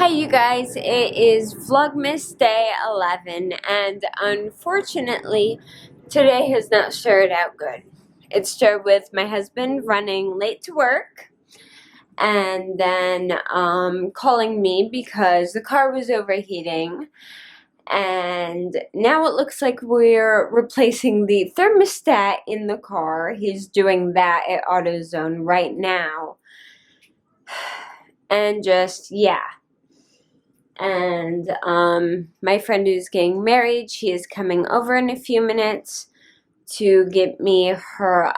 Hey you guys, it is Vlogmas day 11 and unfortunately today has not started out good. It started with my husband running late to work and then calling me because the car was overheating, and now it looks like we're replacing the thermostat in the car. He's doing that at AutoZone right now, and just yeah. And my friend who's getting married, she is coming over in a few minutes to give me her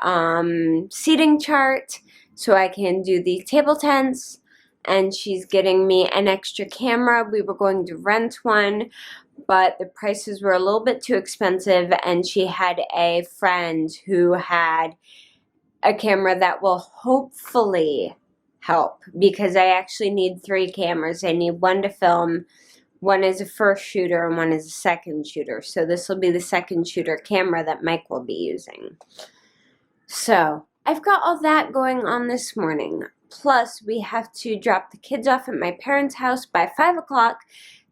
seating chart so I can do the table tents, and she's getting me an extra camera. We were going to rent one, but the prices were a little bit too expensive, and she had a friend who had a camera that will hopefully help, because I actually need 3 cameras. I need one to film, one is a first shooter, and one is a second shooter. So this will be the second shooter camera that Mike will be using. So I've got all that going on this morning. Plus we have to drop the kids off at my parents' house by 5 o'clock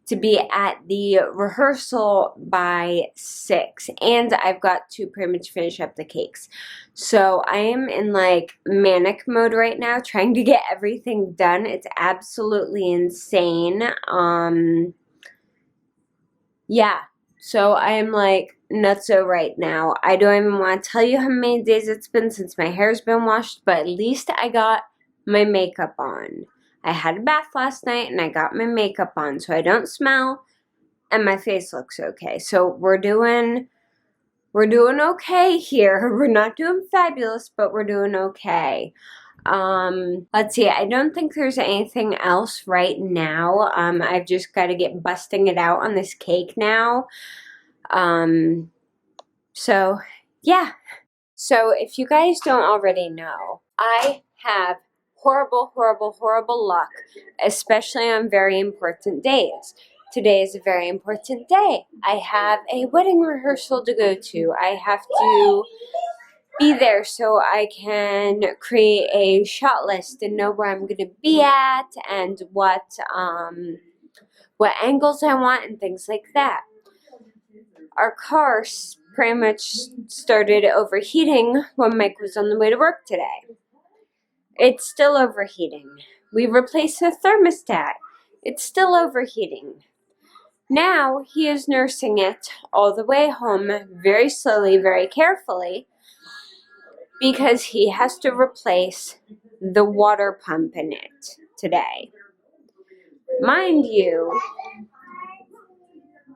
to be at the rehearsal by 6, and I've got to pretty much finish up the cakes. So I am in like manic mode right now, trying to get everything done. It's absolutely insane. Yeah, so I am like nutso right now. I don't even want to tell you how many days it's been since my hair's been washed, but at least I got my makeup on. I had a bath last night and I got my makeup on so I don't smell and my face looks okay. So we're doing okay here. We're not doing fabulous, but we're doing okay. Let's see, I don't think there's anything else right now. I've just got to get busting it out on this cake now. So yeah. So if you guys don't already know, I have horrible luck, especially on very important days. Today is a very important day. I have a wedding rehearsal to go to. I have to be there so I can create a shot list and know where I'm going to be at and what angles I want and things like that. Our car pretty much started overheating when Mike was on the way to work today. It's still overheating. We replaced the thermostat. It's still overheating. Now he is nursing it all the way home, very slowly, very carefully, because he has to replace the water pump in it today. Mind you,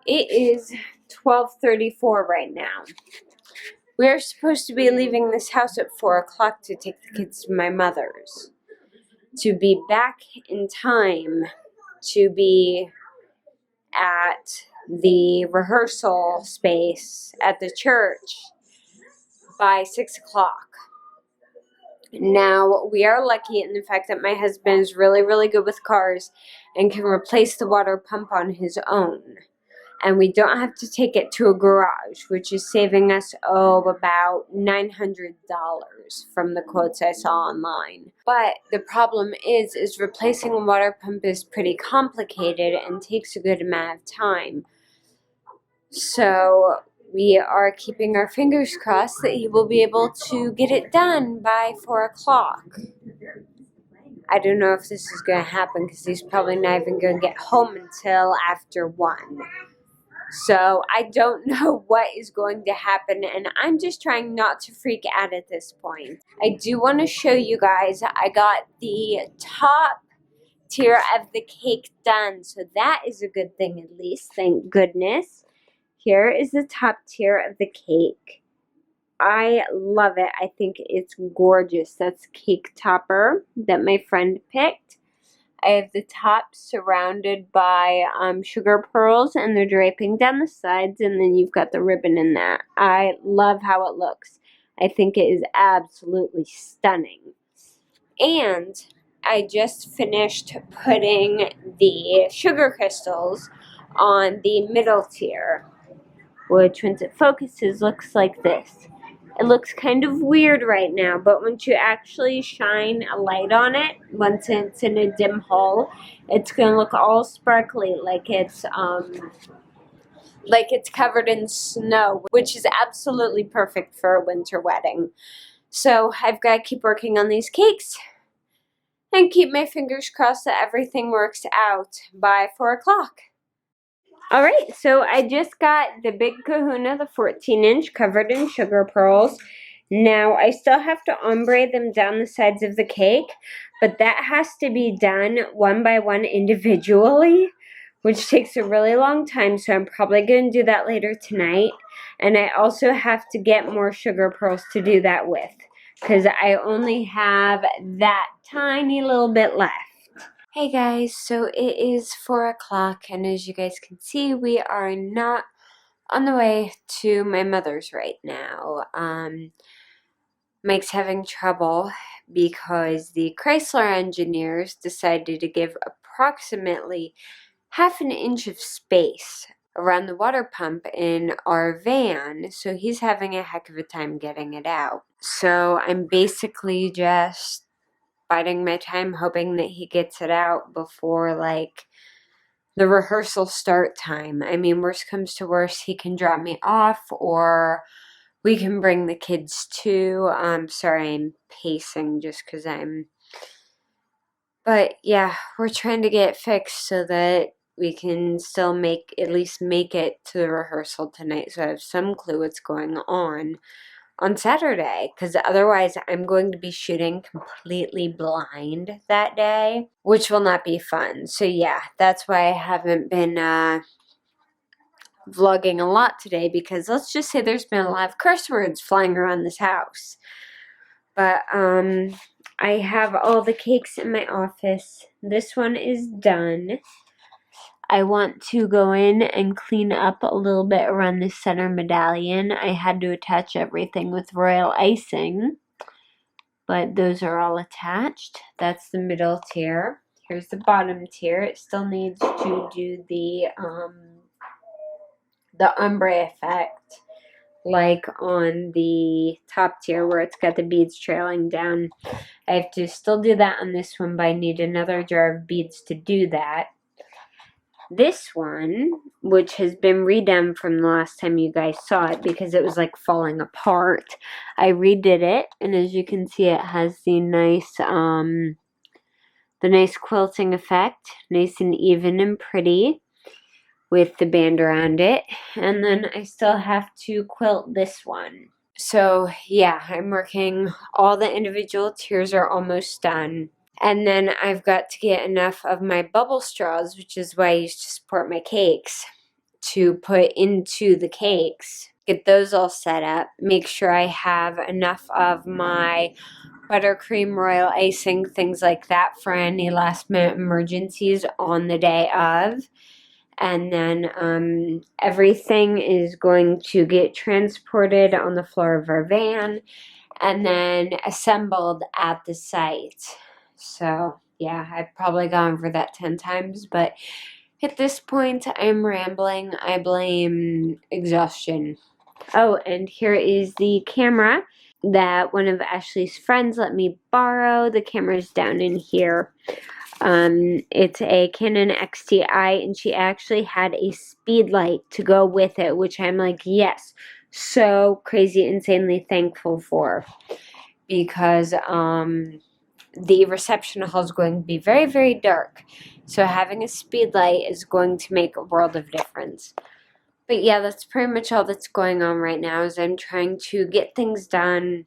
it is 12:34 right now. We are supposed to be leaving this house at 4 o'clock to take the kids to my mother's, to be back in time to be at the rehearsal space at the church by 6 o'clock. Now, we are lucky in the fact that my husband is really good with cars and can replace the water pump on his own. And we don't have to take it to a garage, which is saving us, about $900 from the quotes I saw online. But the problem is replacing a water pump is pretty complicated and takes a good amount of time. So we are keeping our fingers crossed that he will be able to get it done by 4 o'clock. I don't know if this is going to happen because he's probably not even going to get home until after 1. So I don't know what is going to happen, and I'm just trying not to freak out at this point. I do want to show you guys, I got the top tier of the cake done, so that is a good thing at least, thank goodness. Here is the top tier of the cake. I love it. I think it's gorgeous. That's cake topper that my friend picked. I have the top surrounded by sugar pearls, and they're draping down the sides, and then you've got the ribbon in that. I love how it looks. I think it is absolutely stunning. And I just finished putting the sugar crystals on the middle tier, which once it focuses looks like this. It looks kind of weird right now, but once you actually shine a light on it, once it's in a dim hole, it's gonna look all sparkly, like it's covered in snow, which is absolutely perfect for a winter wedding. So I've got to keep working on these cakes and keep my fingers crossed that everything works out by 4 o'clock. Alright, so I just got the Big Kahuna, the 14-inch, covered in sugar pearls. Now, I still have to ombre them down the sides of the cake, but that has to be done one by one individually, which takes a really long time, so I'm probably going to do that later tonight. And I also have to get more sugar pearls to do that with, because I only have that tiny little bit left. Hey guys, so it is 4 o'clock, and as you guys can see, we are not on the way to my mother's right now. Mike's having trouble because the Chrysler engineers decided to give approximately half an inch of space around the water pump in our van, so he's having a heck of a time getting it out. So I'm basically just biding my time, hoping that he gets it out before, like, the rehearsal start time. I mean, worst comes to worst, he can drop me off, or we can bring the kids too. Sorry, I'm pacing just because but yeah, we're trying to get it fixed so that we can still at least make it to the rehearsal tonight, so I have some clue what's going on Saturday, because otherwise I'm going to be shooting completely blind that day, which will not be fun. So yeah, that's why I haven't been vlogging a lot today, because let's just say there's been a lot of curse words flying around this house. But I have all the cakes in my office. This one is done. I want to go in and clean up a little bit around the center medallion. I had to attach everything with royal icing, but those are all attached. That's the middle tier. Here's the bottom tier. It still needs to do the ombre effect, like on the top tier where it's got the beads trailing down. I have to still do that on this one, but I need another jar of beads to do that. This one, which has been redone from the last time you guys saw it because it was like falling apart, I redid it, and as you can see, it has the nice quilting effect, nice and even and pretty, with the band around it. And then I still have to quilt this one. So yeah, I'm working. All the individual tiers are almost done. And then I've got to get enough of my bubble straws, which is what I use to support my cakes, to put into the cakes. Get those all set up. Make sure I have enough of my buttercream, royal icing, things like that for any last minute emergencies on the day of. And then everything is going to get transported on the floor of our van and then assembled at the site. So yeah, I've probably gone over that 10 times, but at this point I'm rambling. I blame exhaustion. Oh, and here is the camera that one of Ashley's friends let me borrow. The camera's down in here. It's a Canon XTI, and she actually had a speed light to go with it, which I'm like, yes, so crazy, insanely thankful for, because the reception hall is going to be very, very dark, so having a speed light is going to make a world of difference. But yeah, that's pretty much all that's going on right now, is I'm trying to get things done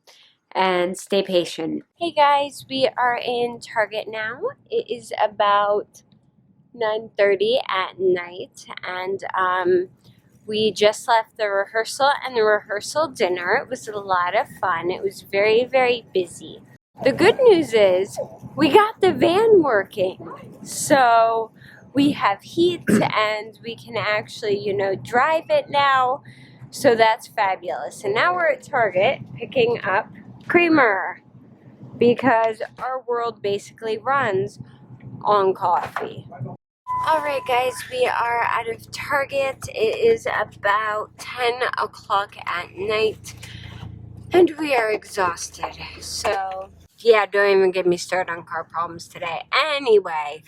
and stay patient. Hey guys, we are in Target now. It is about 9:30 at night, and we just left the rehearsal and the rehearsal dinner. It was a lot of fun. It was very, very busy. The good news is we got the van working, so we have heat and we can actually, drive it now. So that's fabulous. And now we're at Target picking up creamer, because our world basically runs on coffee. Alright guys, we are out of Target. It is about 10 o'clock at night. And we are exhausted. So, yeah, don't even get me started on car problems today. Anyway,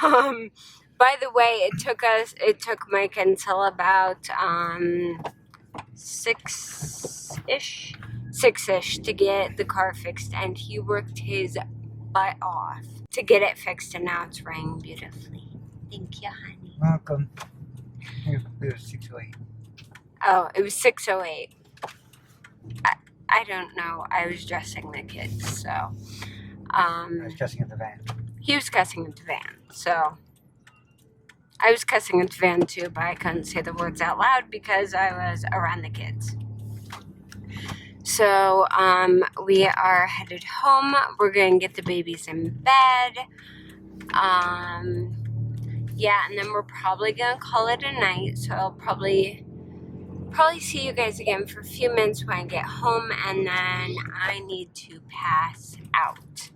by the way, it took Mike until about, 6-ish to get the car fixed, and he worked his butt off to get it fixed, and now it's running beautifully. Thank you, honey. Welcome. It was 6:08. Oh, it was 6:08. I don't know. I was dressing the kids, so. I was cussing at the van. He was cussing at the van, so. I was cussing at the van too, but I couldn't say the words out loud because I was around the kids. So, we are headed home. We're gonna get the babies in bed. Yeah, and then we're probably gonna call it a night. So I'll probably see you guys again for a few minutes when I get home, and then I need to pass out.